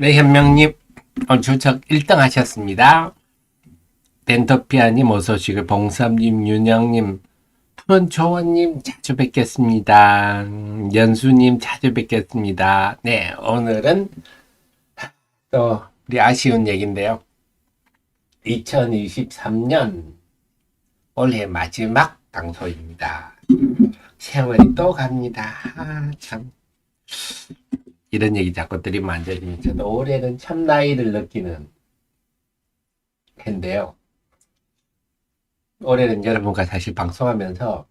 네, 현명님, 주책 1등 하셨습니다. 덴토피아님, 어서오시고, 봉삼님, 윤영님, 푸른초원님, 자주 뵙겠습니다. 연수님, 자주 뵙겠습니다. 네, 오늘은 또 우리 아쉬운 얘기인데요. 2023년 올해 마지막 방송입니다. 세월이 또 갑니다. 참. 이런 얘기 자꾸 드리면 안 되지만, 저도 올해는 참 나이를 느끼는 해인데요. 올해는 여러분과 사실 방송하면서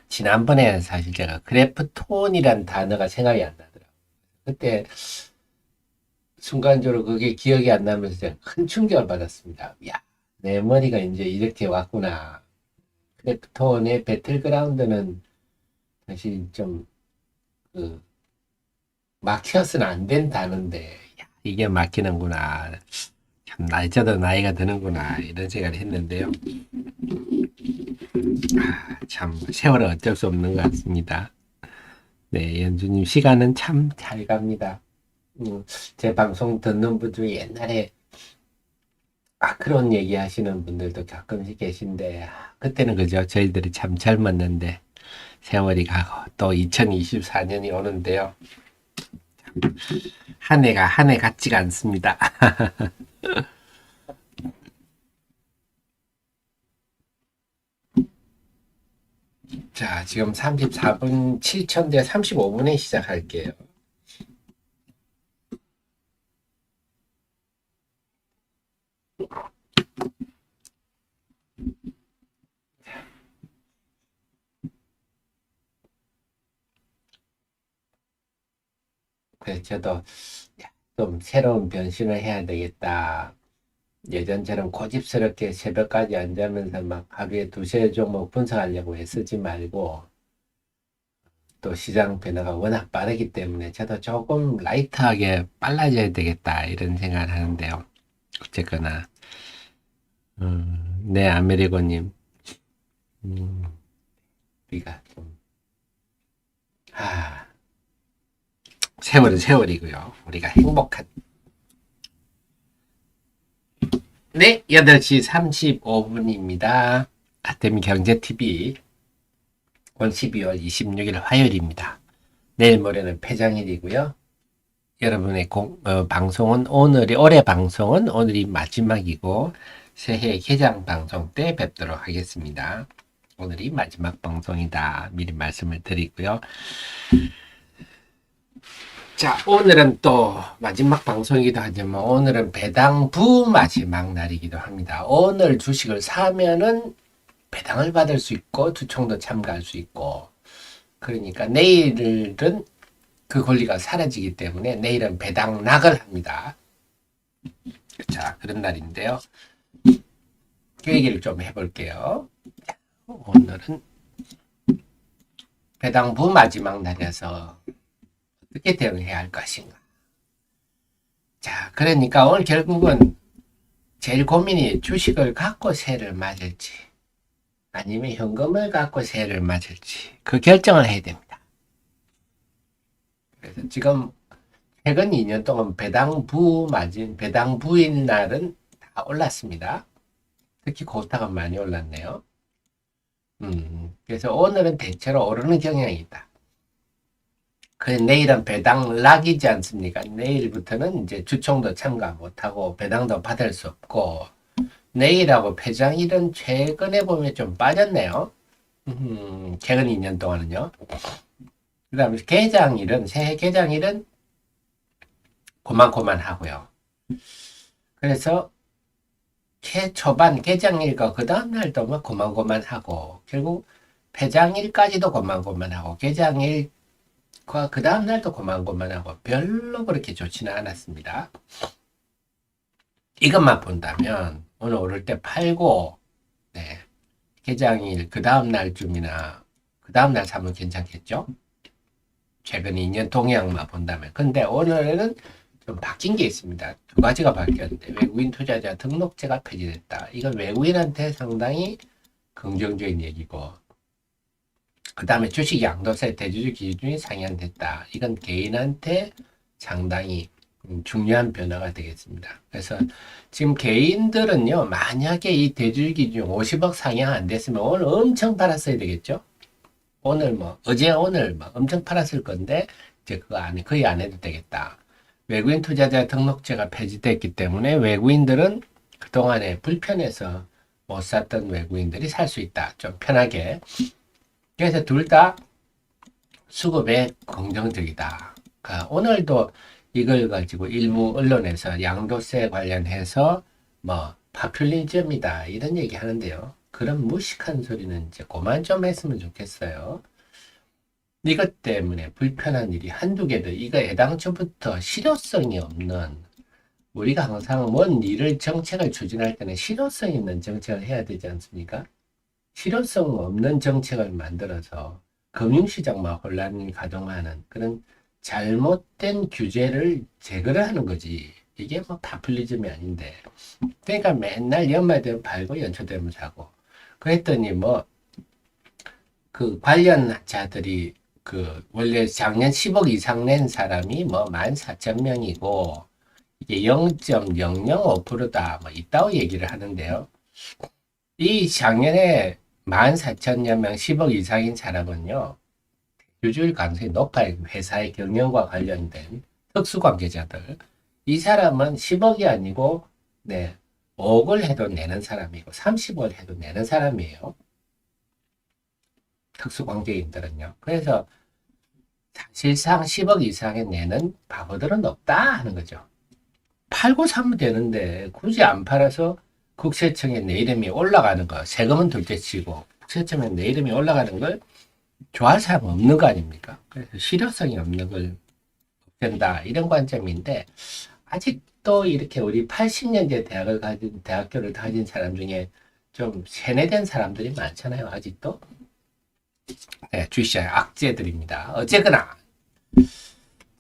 지난번에 사실 제가 그래프톤이란 단어가 생각이 안 나더라고요. 그때 순간적으로 그게 기억이 안 나면서 제가 큰 충격을 받았습니다. 야, 내 머리가 이제 이렇게 왔구나. 크래프톤의 배틀그라운드는 사실 좀, 그, 막혀서는 안 된 단어인데, 야, 이게 막히는구나. 참, 저도 나이가 드는구나. 이런 생각을 했는데요. 참, 세월은 어쩔 수 없는 것 같습니다. 네, 연주님 시간은 참 잘 갑니다. 제 방송 듣는 분 중에 옛날에 그런 얘기 하시는 분들도 가끔씩 계신데, 그때는 그죠. 저희들이 참 젊었는데, 세월이 가고, 또 2024년이 오는데요. 한 해가 한 해 같지가 않습니다. 자, 지금 34분 7천대 35분에 시작할게요. 그래서 저도 좀 새로운 변신을 해야 되겠다. 예전처럼 고집스럽게 새벽까지 앉으면서 막 하루에 두세 종목 분석하려고 애쓰지 말고, 또 시장 변화가 워낙 빠르기 때문에 저도 조금 라이트하게 빨라져야 되겠다 이런 생각을 하는데요. 어쨌거나 네, 아메리고님, 음, 우리가 좀 세월은 세월이고요. 우리가 행복한 네, 8시 35분입니다. 아템 경제TV 온 12월 26일 화요일입니다. 내일 모레는 폐장일이고요. 여러분의 방송은 올해 방송은 오늘이 마지막이고, 새해 개장 방송 때 뵙도록 하겠습니다. 오늘이 마지막 방송이다. 미리 말씀을 드리고요. 자, 오늘은 또 마지막 방송이기도 하지만, 오늘은 배당부 마지막 날이기도 합니다. 오늘 주식을 사면은 배당을 받을 수 있고, 두총도 참가할 수 있고, 그러니까 내일은 그 권리가 사라지기 때문에 내일은 배당락을 합니다. 자, 그런 날인데요. 그 얘기를 좀 해볼게요. 오늘은 배당부 마지막 날이어서 어떻게 대응해야 할 것인가. 자, 그러니까 오늘 결국은 제일 고민이 주식을 갖고 새를 맞을지 아니면 현금을 갖고 새를 맞을지 그 결정을 해야 됩니다. 그래서 지금 최근 2년 동안 배당부인 날은 다 올랐습니다. 특히 고타가 많이 올랐네요. 그래서 오늘은 대체로 오르는 경향이 있다. 내일은 배당락이지 않습니까? 내일부터는 이제 주총도 참가 못하고 배당도 받을 수 없고, 내일하고 폐장일은 최근에 보면 좀 빠졌네요. 최근 2년 동안은요. 그 다음에 새해 개장일은 고만고만 하고요. 그래서 초반 개장일과 그 다음날도 막 고만고만하고, 결국 폐장일까지도 고만고만하고, 개장일과 그 다음날도 고만고만하고, 별로 그렇게 좋지는 않았습니다. 이것만 본다면 오늘 오를 때 팔고, 네, 개장일 그 다음날쯤이나 그 다음날 사면 괜찮겠죠? 최근 2년 동향만 본다면. 근데 오늘은 좀 바뀐 게 있습니다. 두 가지가 바뀌었는데, 외국인 투자자 등록제가 폐지됐다. 이건 외국인한테 상당히 긍정적인 얘기고, 그 다음에 주식 양도세 대주주 기준이 상향됐다. 이건 개인한테 상당히 중요한 변화가 되겠습니다. 그래서 지금 개인들은요, 만약에 이 대주주기 중 50억 상향 안 됐으면 오늘 엄청 팔았어야 되겠죠? 오늘 뭐, 어제 오늘 막 엄청 팔았을 건데, 이제 그거 거의 안 해도 되겠다. 외국인 투자자 등록제가 폐지됐기 때문에 외국인들은 그동안에 불편해서 못 샀던 외국인들이 살 수 있다. 좀 편하게. 그래서 둘 다 수급에 긍정적이다. 그러니까 오늘도 이걸 가지고 일부 언론에서 양도세 관련해서 뭐 파퓰리즘이다 이런 얘기 하는데요. 그런 무식한 소리는 이제 그만 좀 했으면 좋겠어요. 이것 때문에 불편한 일이 한두 개도 이거 애당초부터 실효성이 없는 우리가 항상 뭔 일을 정책을 추진할 때는 실효성 있는 정책을 해야 되지 않습니까? 실효성 없는 정책을 만들어서 금융시장만 혼란을 가동하는 그런 잘못된 규제를 제거를 하는 거지. 이게 뭐 파퓰리즘이 아닌데. 그러니까 맨날 연말 되면 팔고 연초 되면 사고. 그랬더니 뭐 그 관련자들이 그 원래 작년 10억 이상 낸 사람이 뭐 14,000명이고 이게 0.005%다 뭐 있다고 얘기를 하는데요. 이 작년에 14,000여 명 10억 이상인 사람은요. 유주일 가능성이 높아요. 회사의 경영과 관련된 특수관계자들. 이 사람은 10억이 아니고 네, 5억을 해도 내는 사람이고 30억을 해도 내는 사람이에요. 특수관계인들은요. 그래서 사실상 10억 이상에 내는 바보들은 없다 하는 거죠. 팔고 사면 되는데 굳이 안 팔아서 국세청에 내 이름이 올라가는 거, 세금은 둘째 치고 국세청에 내 이름이 올라가는 걸 좋아할 사람 없는 거 아닙니까? 그래서 실효성이 없는 걸 없앤다 이런 관점인데 아직도 이렇게 우리 80년대 대학교를 가진 사람 중에 좀 세뇌된 사람들이 많잖아요. 아직도. 네, 주식시장의 악재들입니다. 어쨌거나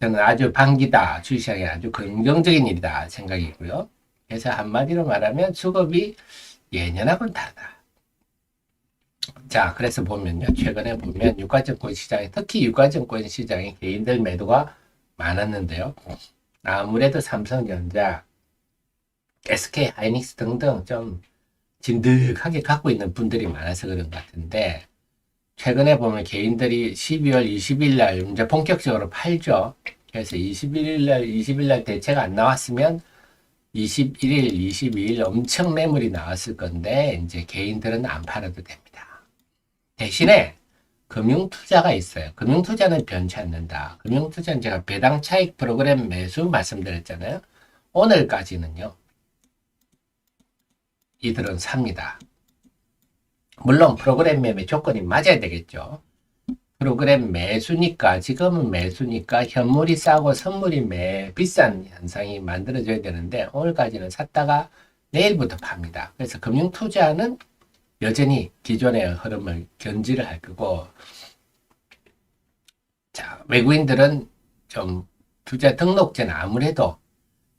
저는 아주 반기다. 주식시장이 아주 긍정적인 일이다 생각이고요. 그래서 한마디로 말하면 수급이 예년하고는 다르다. 자, 그래서 보면요. 최근에 보면 유가증권 시장에, 특히 유가증권 시장에 개인들 매도가 많았는데요. 아무래도 삼성전자, SK 하이닉스 등등 좀 진득하게 갖고 있는 분들이 많아서 그런 것 같은데, 최근에 보면 개인들이 12월 20일 날 이제 본격적으로 팔죠. 그래서 20일 날 대체가 안 나왔으면 21일, 22일 엄청 매물이 나왔을 건데, 이제 개인들은 안 팔아도 됩니다. 대신에 금융투자가 있어요. 금융투자는 변치 않는다. 금융투자는 제가 배당 차익 프로그램 매수 말씀드렸잖아요. 오늘까지는요. 이들은 삽니다. 물론 프로그램 매매 조건이 맞아야 되겠죠. 프로그램 매수니까 지금은 매수니까 현물이 싸고 선물이 비싼 현상이 만들어져야 되는데 오늘까지는 샀다가 내일부터 팝니다. 그래서 금융투자는 여전히 기존의 흐름을 견지를 할 거고 자 외국인들은 좀 투자 등록제는 아무래도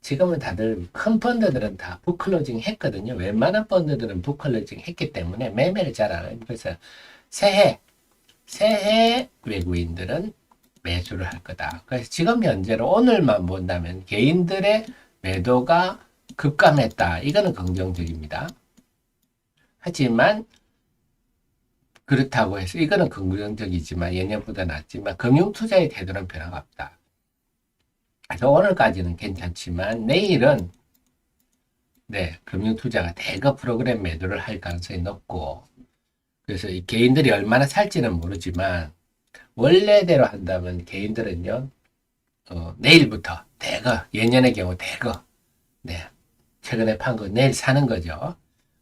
지금은 다들 큰 펀드들은 다 북클로징 했거든요. 웬만한 펀드들은 북클로징 했기 때문에 매매를 잘 안 해요. 그래서 새해 외국인들은 매수를 할 거다. 그래서 지금 현재로 오늘만 본다면 개인들의 매도가 급감했다. 이거는 긍정적입니다. 하지만 그렇다고 해서 이거는 긍정적이지만 예년보다 낫지만 금융투자의 태도는 변화가 없다. 그래서 오늘까지는 괜찮지만 내일은 네, 금융투자가 대거 프로그램 매도를 할 가능성이 높고 그래서 이 개인들이 얼마나 살지는 모르지만 원래대로 한다면 개인들은요 내일부터 대거 예년의 경우 대거 네 최근에 판 거 내일 사는 거죠.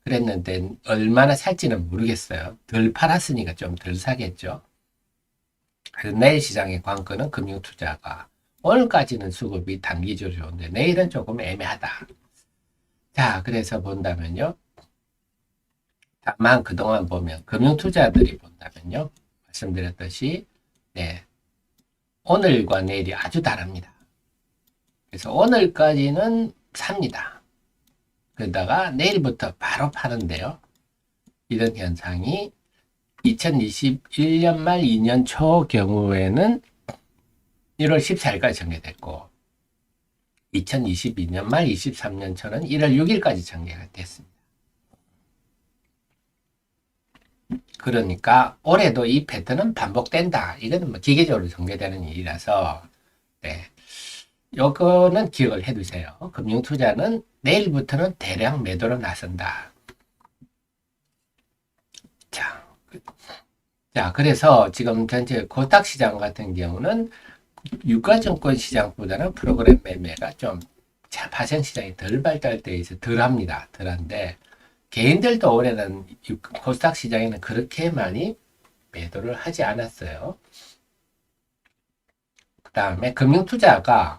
그랬는데 얼마나 살지는 모르겠어요. 덜 팔았으니까 좀 덜 사겠죠. 그래서 내일 시장의 관건은 금융투자가 오늘까지는 수급이 단기적으로 좋은데 내일은 조금 애매하다. 자, 그래서 본다면요. 다만 그동안 보면 금융투자들이 본다면요. 말씀드렸듯이 네, 오늘과 내일이 아주 다릅니다. 그래서 오늘까지는 삽니다. 그러다가 내일부터 바로 파는데요. 이런 현상이 2021년 말 2년 초 경우에는 1월 14일까지 전개됐고 2022년 말 23년처는 1월 6일까지 전개가 됐습니다. 그러니까 올해도 이 패턴은 반복된다. 이거는 뭐 기계적으로 전개되는 일이라서 네. 요거는 기억을 해두세요. 금융투자는 내일부터는 대량 매도로 나선다. 자, 그래서 지금 전체 코스닥 시장 같은 경우는 유가증권 시장보다는 프로그램 매매가 좀 파생 시장이 덜 발달돼 있어 덜합니다. 덜한데 개인들도 올해는 코스닥 시장에는 그렇게 많이 매도를 하지 않았어요. 그 다음에 금융투자가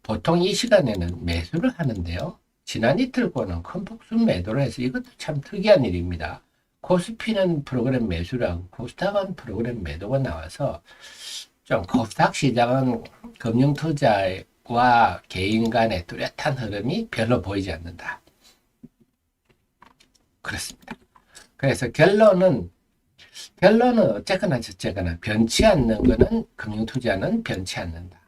보통 이 시간에는 매수를 하는데요. 지난 이틀권은 큰 폭순 매도를 해서 이것도 참 특이한 일입니다. 코스피는 프로그램 매수랑 코스닥은 프로그램 매도가 나와서 좀 코스닥 시장은 금융투자와 개인 간의 뚜렷한 흐름이 별로 보이지 않는다. 그렇습니다. 그래서 결론은 어쨌거나 저쨌거나 변치 않는 거는 금융투자는 변치 않는다.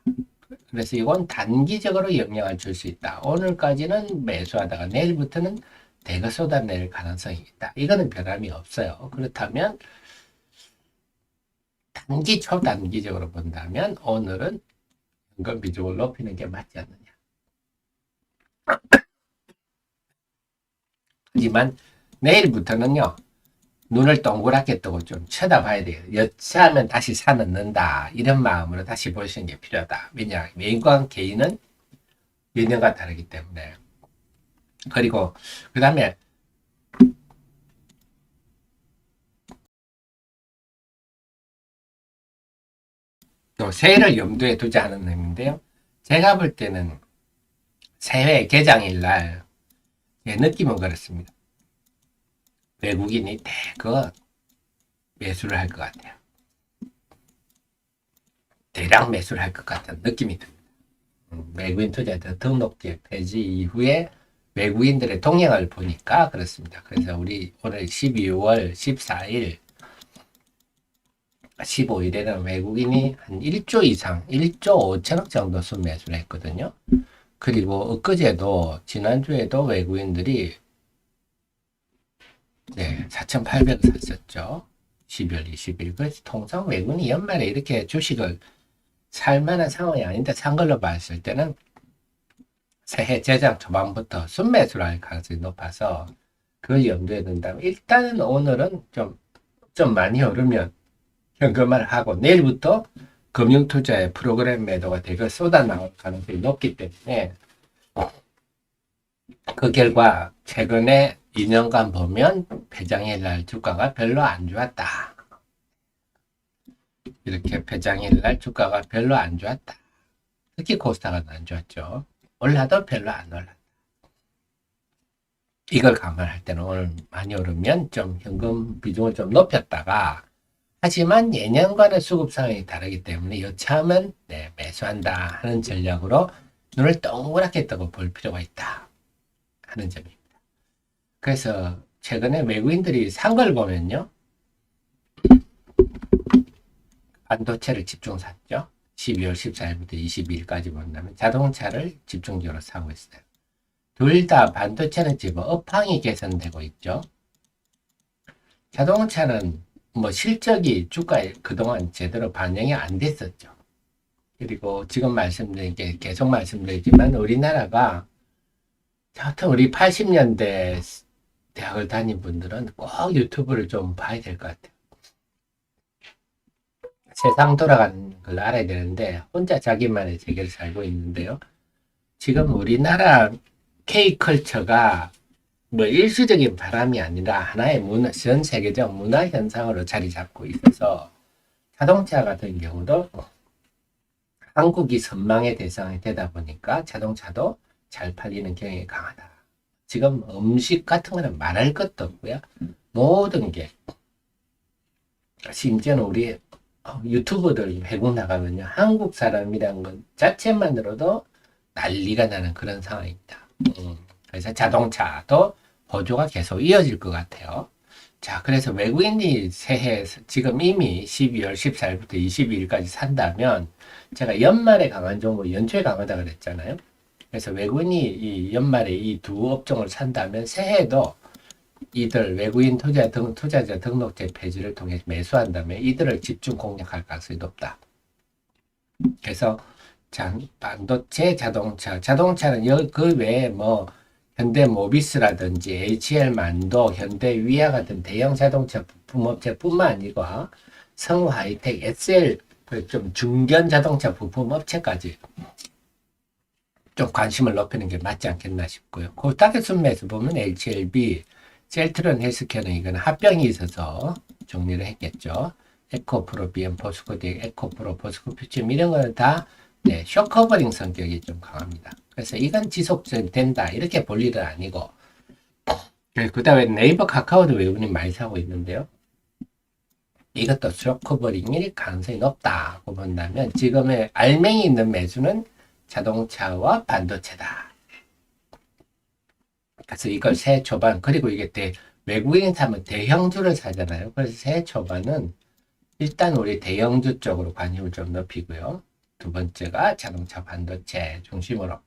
그래서 이건 단기적으로 영향을 줄 수 있다. 오늘까지는 매수하다가 내일부터는 대거 쏟아낼 가능성이 있다. 이거는 변함이 없어요. 그렇다면 단기 초단기적으로 본다면 오늘은 현금 비중을 높이는 게 맞지 않느냐. 하지만 내일부터는요. 눈을 동그랗게 뜨고 좀 쳐다봐야 돼요. 여차하면 다시 사놓는다. 이런 마음으로 다시 보시는 게 필요하다. 왜냐? 개인과 개인은 개념과 다르기 때문에. 그리고 그 다음에 또 새해를 염두에 두지 않은 의미인데요. 제가 볼 때는 새해 개장일 날 제 느낌은 그렇습니다. 외국인이 대거 매수를 할 것 같아요. 대량 매수를 할 것 같은 느낌이 듭니다. 외국인 투자자 등록제 폐지 이후에 외국인들의 동향을 보니까 그렇습니다. 그래서 우리 오늘 12월 14일 15일에는 외국인이 한 1조 이상 1조 5천억 정도 순매수를 했거든요. 그리고 엊그제도 지난주에도 외국인들이 4,800을 샀었죠. 12월 20일. 그래서 통상 외국인이 연말에 이렇게 주식을 살 만한 상황이 아닌데 산 걸로 봤을 때는 새해 재장 초반부터 순매수를 할 가능성이 높아서 그걸 염두에 둔다면 일단은 오늘은 좀 많이 오르면 현금화를 하고 내일부터 금융투자의 프로그램 매도가 되게 쏟아나올 가능성이 높기 때문에 그 결과 최근에 2년간 보면 배장일 날 주가가 별로 안 좋았다. 이렇게 배장일 날 주가가 별로 안 좋았다. 특히 코스닥은 안 좋았죠. 올라도 별로 안 올랐다. 이걸 감안할 때는 오늘 많이 오르면 좀 현금 비중을 좀 높였다가 하지만 예년과는 수급 상황이 다르기 때문에 여차하면 매수한다 하는 전략으로 눈을 동그랗게 뜨고 볼 필요가 있다 하는 점입니다. 그래서 최근에 외국인들이 산 걸 보면요. 반도체를 집중 샀죠. 12월 14일부터 22일까지 본다면 자동차를 집중적으로 사고 있어요. 둘 다 반도체는 지금 업황이 개선되고 있죠. 자동차는 뭐 실적이 주가에 그동안 제대로 반영이 안 됐었죠. 그리고 지금 말씀드린 게 계속 말씀드리지만 우리나라가 하여튼 우리 80년대 대학을 다닌 분들은 꼭 유튜브를 좀 봐야 될 것 같아요. 세상 돌아가는 걸 알아야 되는데 혼자 자기만의 세계를 살고 있는데요. 지금 우리나라 K컬처가 뭐 일시적인 바람이 아니라 하나의 전 세계적 문화 현상으로 자리 잡고 있어서 자동차 같은 경우도 한국이 선망의 대상이 되다 보니까 자동차도 잘 팔리는 경향이 강하다. 지금 음식 같은 거는 말할 것도 없고요. 모든 게 심지어는 우리 유튜버들 외국 나가면요. 한국 사람이란 것 자체만으로도 난리가 나는 그런 상황입니다. 그래서 자동차도 보조가 계속 이어질 것 같아요. 자, 그래서 외국인이 새해 지금 이미 12월 14일부터 22일까지 산다면 제가 연말에 강한 종목, 연초에 강하다 그랬잖아요. 그래서 외국인이 이 연말에 이 두 업종을 산다면 새해에도 이들 외국인 투자자 등록제 폐지를 통해 매수한다면 이들을 집중 공략할 가능성이 높다. 그래서 반도체, 자동차는 그 외에 뭐 현대모비스라든지 HL만도, 현대위아 같은 대형 자동차 부품업체뿐만 아니고 성우하이텍, SL 좀 중견 자동차 부품업체까지 좀 관심을 높이는 게 맞지 않겠나 싶고요. 그 타겟 순매에서 보면 HLB, 셀트론 헬스케어는 이건 합병이 있어서 정리를 했겠죠. 에코프로, 비엠, 포스코딕, 에코프로, 포스코퓨처 이런 거는 다 네, 쇼커버링 성격이 좀 강합니다. 그래서 이건 지속된다 이렇게 볼 일은 아니고 그 다음에 네이버 카카오도 외국인이 많이 사고 있는데요. 이것도 쇼커버링일 가능성이 높다고 본다면 지금의 알맹이 있는 매수는 자동차와 반도체다. 그래서 이걸 새해 초반 그리고 이게 외국인 사면 대형주를 사잖아요. 그래서 새해 초반은 일단 우리 대형주 쪽으로 관심을 좀 높이고요. 두 번째가 자동차 반도체 중심으로.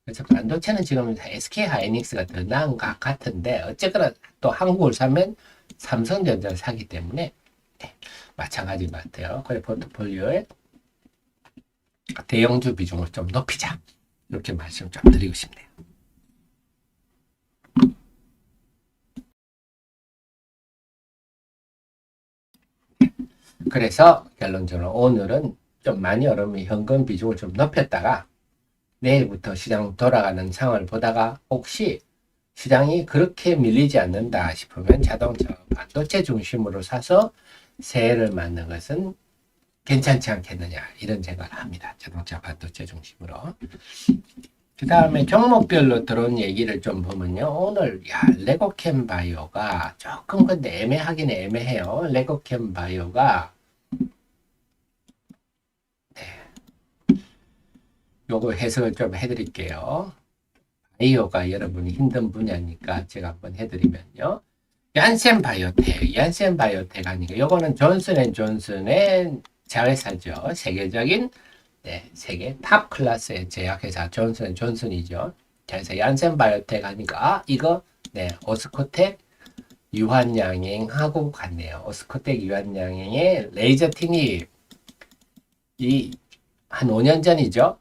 그래서 반도체는 지금 SK 하이닉스가 더 나은 것 같은데 어쨌거나 또 한국을 사면 삼성전자를 사기 때문에 네, 마찬가지인 것 같아요. 그래 포트폴리오에 대형주 비중을 좀 높이자. 이렇게 말씀 좀 드리고 싶네요. 그래서 결론적으로 오늘은 좀 많이 여러분이 현금 비중을 좀 높였다가 내일부터 시장 돌아가는 상황을 보다가 혹시 시장이 그렇게 밀리지 않는다 싶으면 자동차 반도체 중심으로 사서 새해를 맞는 것은 괜찮지 않겠느냐 이런 생각을 합니다. 자동차 반도체 중심으로. 그 다음에 종목별로 들어온 얘기를 좀 보면요. 오늘 레고캠 바이오가 조금 근데 애매하긴 애매해요. 레고캠 바이오가 요거 해석을 좀 해드릴게요. 바이오가 여러분이 힘든 분야니까 제가 한번 해드리면요. 얀센 바이오텍 아니고 요거는 존슨앤존슨의 자회사죠. 세계적인 세계 탑 클래스의 제약회사 존슨앤존슨이죠. 그래서 얀센 바이오텍 하니까 이거 오스코텍 유한양행하고 같네요. 오스코텍 유한양행의 레이저 틴이 한 5년 전이죠.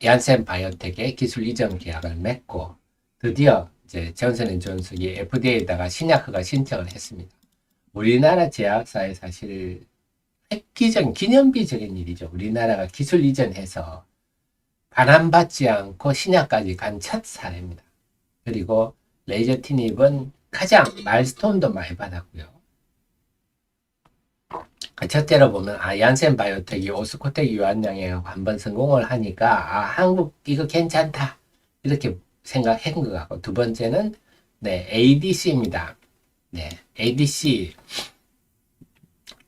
얀센 바이오텍의 기술 이전 계약을 맺고 드디어 이제 존슨앤존슨이 FDA에다가 신약허가 신청을 했습니다. 우리나라 제약사에 사실 획기적 기념비적인 일이죠. 우리나라가 기술 이전해서 반환받지 않고 신약까지 간 첫 사례입니다. 그리고 레이저 티닙은 가장 마일스톤도 많이 받았고요. 첫째로 보면 얀센 바이오텍이 오스코텍 유한양행하고 한번 성공을 하니까 한국 이거 괜찮다 이렇게 생각한 것 같고 두 번째는 ADC입니다. ADC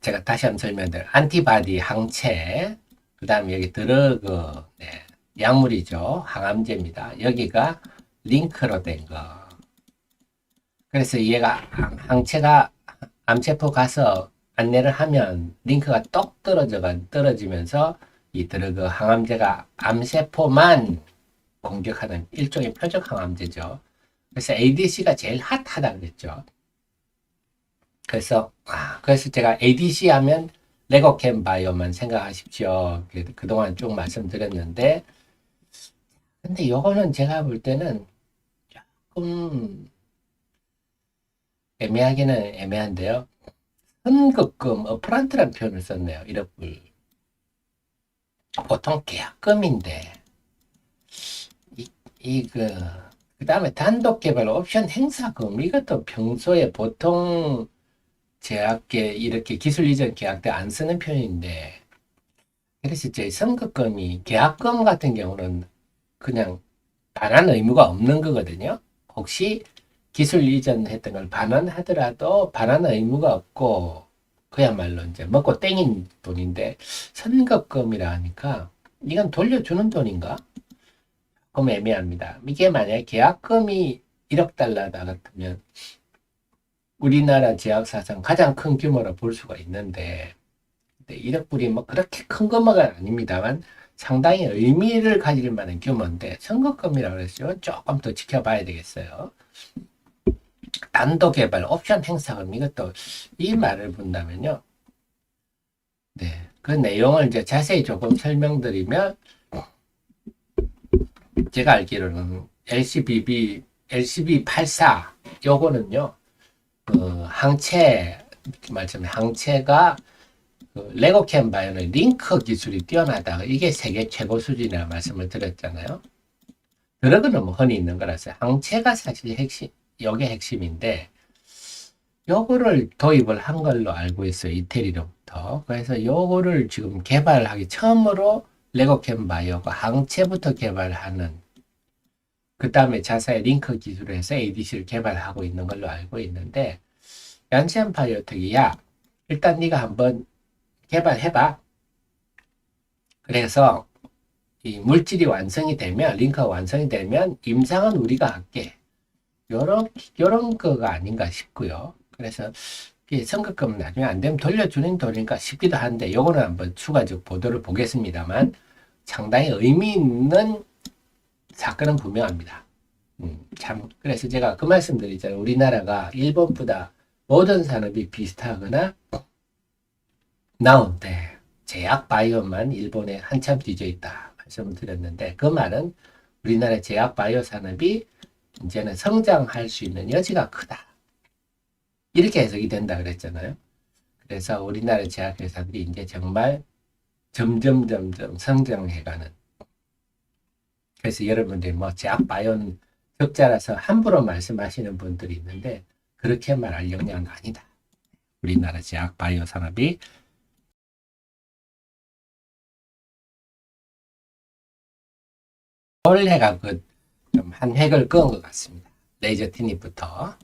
제가 다시 한번 설명드릴게요. 안티바디 항체 그 다음에 여기 드러그 약물이죠. 항암제입니다. 여기가 링크로 된 거. 그래서 얘가 항체가 암세포 가서 안내를 하면 링크가 똑 떨어지면서 이 드러그 항암제가 암세포만 공격하는 일종의 표적 항암제죠. 그래서 ADC가 제일 핫하다 그랬죠. 그래서 제가 ADC 하면 레고캠 바이오만 생각하십시오. 그동안 쭉 말씀드렸는데 근데 요거는 제가 볼 때는 조금 애매하기는 애매한데요. 선급금, 어프란트라는 표현을 썼네요. 1억 불. 보통 계약금인데, 그 다음에 단독 개발 옵션 행사금, 이것도 평소에 보통 이렇게 기술 이전 계약 때 안 쓰는 표현인데, 그래서 제 선급금이 계약금 같은 경우는 그냥 반환 의무가 없는 거거든요. 혹시 기술 이전했던 걸 반환하더라도 반환 의무가 없고 그야말로 이제 먹고 땡인 돈인데 선급금이라 하니까 이건 돌려주는 돈인가? 그럼 애매합니다. 이게 만약에 계약금이 1억 달러다 같으면 우리나라 제약사상 가장 큰 규모로 볼 수가 있는데 1억 불이 뭐 그렇게 큰 금액은 아닙니다만 상당히 의미를 가질 만한 규모인데 선거금이라고 그랬죠. 조금 더 지켜봐야 되겠어요. 단독 개발 옵션 행사금 이것도 이 말을 본다면요. 네, 그 내용을 이제 자세히 조금 설명드리면 제가 알기로는 LCB84 요거는요. 항체가 레고캠 바이오는 링크 기술이 뛰어나다. 이게 세계 최고 수준이라고 말씀을 드렸잖아요. 드러그는 뭐 흔히 있는 거라서 항체가 사실 이게 핵심인데 요거를 도입을 한 걸로 알고 있어요. 이태리로부터. 그래서 요거를 지금 개발하기 처음으로 레고캠 바이오가 항체부터 개발하는 그 다음에 자사의 링크 기술을 해서 ADC를 개발하고 있는 걸로 알고 있는데 얀센 바이오텍이 야 일단 네가 한번 개발해봐. 그래서 이 물질이 완성이 되면 링크가 완성이 되면 임상은 우리가 할게. 요런 거가 아닌가 싶고요. 그래서 선급금 나중에 안 되면 돌려주는 돈인가 싶기도 한데 요거는 한번 추가적 보도를 보겠습니다만 상당히 의미 있는 사건은 분명합니다. 참 그래서 제가 그 말씀 드리잖아요. 우리나라가 일본보다 모든 산업이 비슷하거나 나온데 제약 바이오만 일본에 한참 뒤져 있다 말씀을 드렸는데 그 말은 우리나라 제약 바이오 산업이 이제는 성장할 수 있는 여지가 크다. 이렇게 해석이 된다 그랬잖아요. 그래서 우리나라 제약회사들이 이제 정말 점점 성장해가는. 그래서 여러분들이 뭐 제약 바이오는 적자라서 함부로 말씀하시는 분들이 있는데 그렇게 말할 영역은 아니다. 우리나라 제약 바이오 산업이 올해가 좀 한 획을 그은 것 같습니다. 레이저 티닙부터.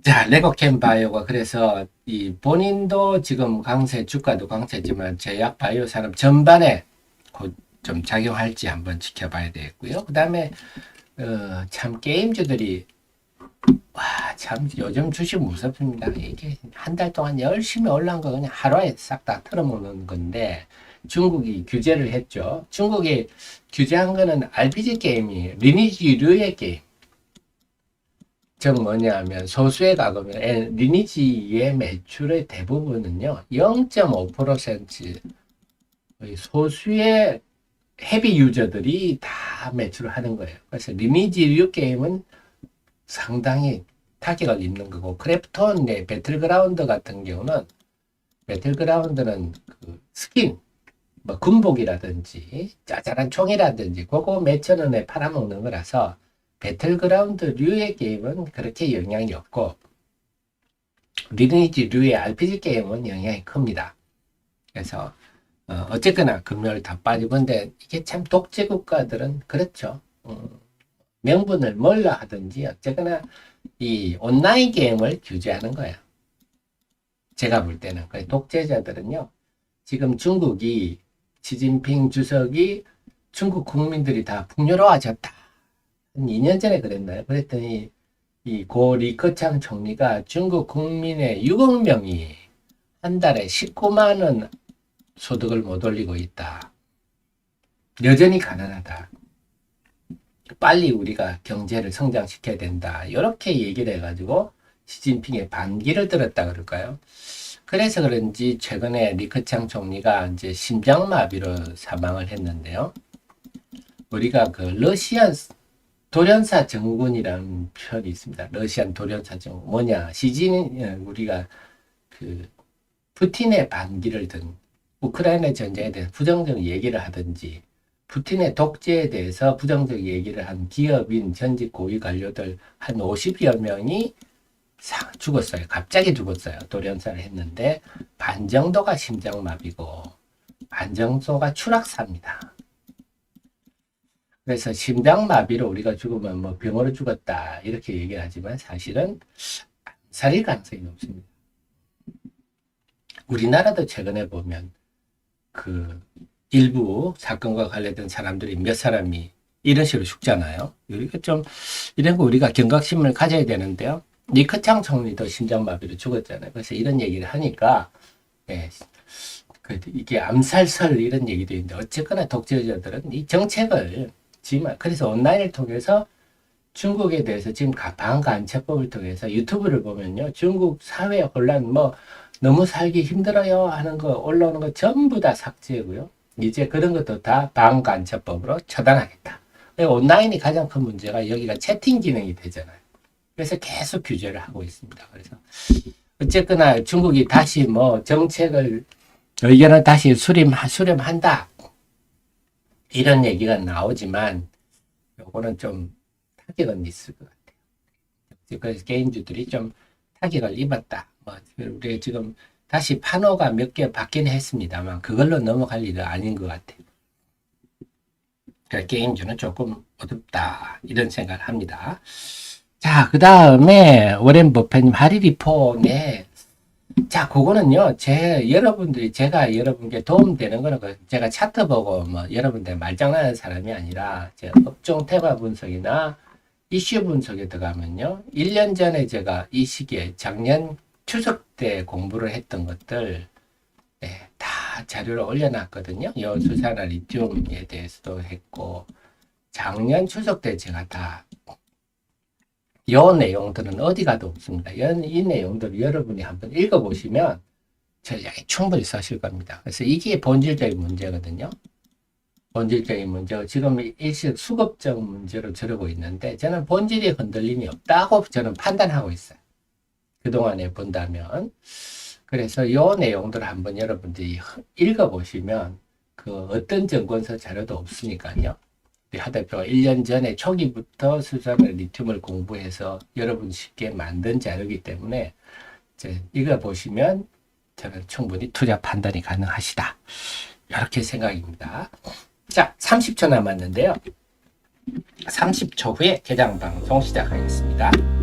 자, 레고캠 바이오가 그래서 이 본인도 지금 주가도 강세지만 제약 바이오 산업 전반에 곧 좀 작용할지 한번 지켜봐야 되겠고요. 그 다음에 참 게임주들이 참 요즘 주식 무섭습니다. 이게 한 달 동안 열심히 올라온 거 그냥 하루에 싹 다 털어먹는 건데 중국이 규제를 했죠. 중국이 규제한 거는 RPG 게임이 리니지류의 게임. 즉 뭐냐면 소수의 가금이나 리니지의 매출의 대부분은요 0.5% 소수의 헤비 유저들이 다 매출을 하는 거예요. 그래서 리니지류 게임은 상당히 타격을 입는 거고 크래프톤 배틀그라운드 같은 경우는 배틀그라운드는 그 스킨 뭐 군복이라든지 짜잘한 총이라든지 그거 몇천 원에 팔아먹는 거라서 배틀그라운드류의 게임은 그렇게 영향이 없고 리니지류의 RPG 게임은 영향이 큽니다. 그래서 어쨌거나 금요일 다 빠지고 근데 이게 참 독재 국가들은 그렇죠. 명분을 뭘로 하든지 어쨌거나 이 온라인 게임을 규제하는 거예요. 제가 볼 때는 독재자들은요. 지금 중국이 시진핑 주석이 중국 국민들이 다 풍요로워졌다. 한 2년 전에 그랬나요? 그랬더니 이 고 리커창 총리가 중국 국민의 6억 명이 한 달에 19만 원 소득을 못 올리고 있다. 여전히 가난하다. 빨리 우리가 경제를 성장시켜야 된다. 이렇게 얘기를 해가지고 시진핑의 반기를 들었다 그럴까요? 그래서 그런지 최근에 리커창 총리가 이제 심장마비로 사망을 했는데요. 우리가 그 러시안 돌연사 증후군이라는 표현이 있습니다. 러시안 돌연사 증후군 뭐냐? 우리가 그 푸틴의 반기를 든 우크라이나 전쟁에 대해서 부정적 얘기를 하든지 푸틴의 독재에 대해서 부정적 얘기를 한 기업인 전직 고위 관료들 한 50여 명이 죽었어요. 갑자기 죽었어요. 돌연사를 했는데 반 정도가 심장마비고 반 정도가 추락사입니다. 그래서 심장마비로 우리가 죽으면 뭐 병으로 죽었다 이렇게 얘기를 하지만 사실은 암살일 가능성이 높습니다. 우리나라도 최근에 보면 그 일부 사건과 관련된 사람들이 몇 사람이 이런 식으로 죽잖아요. 이렇게 좀 이런 거 우리가 경각심을 가져야 되는데요. 리커창 총리도 심장마비로 죽었잖아요. 그래서 이런 얘기를 하니까 이게 암살설 이런 얘기도 있는데 어쨌거나 독재자들은 이 정책을 지금 그래서 온라인을 통해서 중국에 대해서 지금 방간첩법을 통해서 유튜브를 보면요. 중국 사회 혼란 뭐 너무 살기 힘들어요 하는 거 올라오는 거 전부 다 삭제고요. 이제 그런 것도 다 방간첩법으로 처단하겠다. 온라인이 가장 큰 문제가 여기가 채팅 기능이 되잖아요. 그래서 계속 규제를 하고 있습니다. 그래서 어쨌거나 중국이 다시 뭐 정책을 의견을 다시 수렴한다 이런 얘기가 나오지만 요거는 좀 타격은 있을 것 같아요. 그래서 개인주들이 좀 타격을 입었다. 뭐 우리 지금 다시 판호가 몇 개 받긴 했습니다만 그걸로 넘어갈 일은 아닌 것 같아요. 그러니까 게임주는 조금 어둡다 이런 생각을 합니다. 자, 그 다음에 워렌 버핏님 하리리폰에 자, 그거는요, 제가 여러분께 도움되는 거는, 제가 차트 보고, 여러분들 말장난하는 사람이 아니라, 업종 테마 분석이나 이슈 분석에 들어가면요, 1년 전에 제가 이 시기에 작년 추석 때 공부를 했던 것들, 네, 다 자료를 올려놨거든요. 수산화 리튬에 대해서도 했고, 작년 추석 때 제가 다 요 내용들은 어디 가도 없습니다. 이 내용들을 여러분이 한번 읽어보시면 전략이 충분히 쓰실 겁니다. 그래서 이게 본질적인 문제거든요. 본질적인 문제. 지금 일시 수급적 문제로 저러고 있는데 저는 본질이 흔들림이 없다고 저는 판단하고 있어요. 그동안에 본다면. 그래서 요 내용들을 한번 여러분들이 읽어보시면 그 어떤 정권서 자료도 없으니까요. 하 대표가 1년 전에 초기부터 수산화 리튬을 공부해서 여러분 쉽게 만든 자료이기 때문에 이거 보시면 저는 충분히 투자 판단이 가능하시다. 이렇게 생각입니다. 자, 30초 남았는데요. 30초 후에 개장 방송 시작하겠습니다.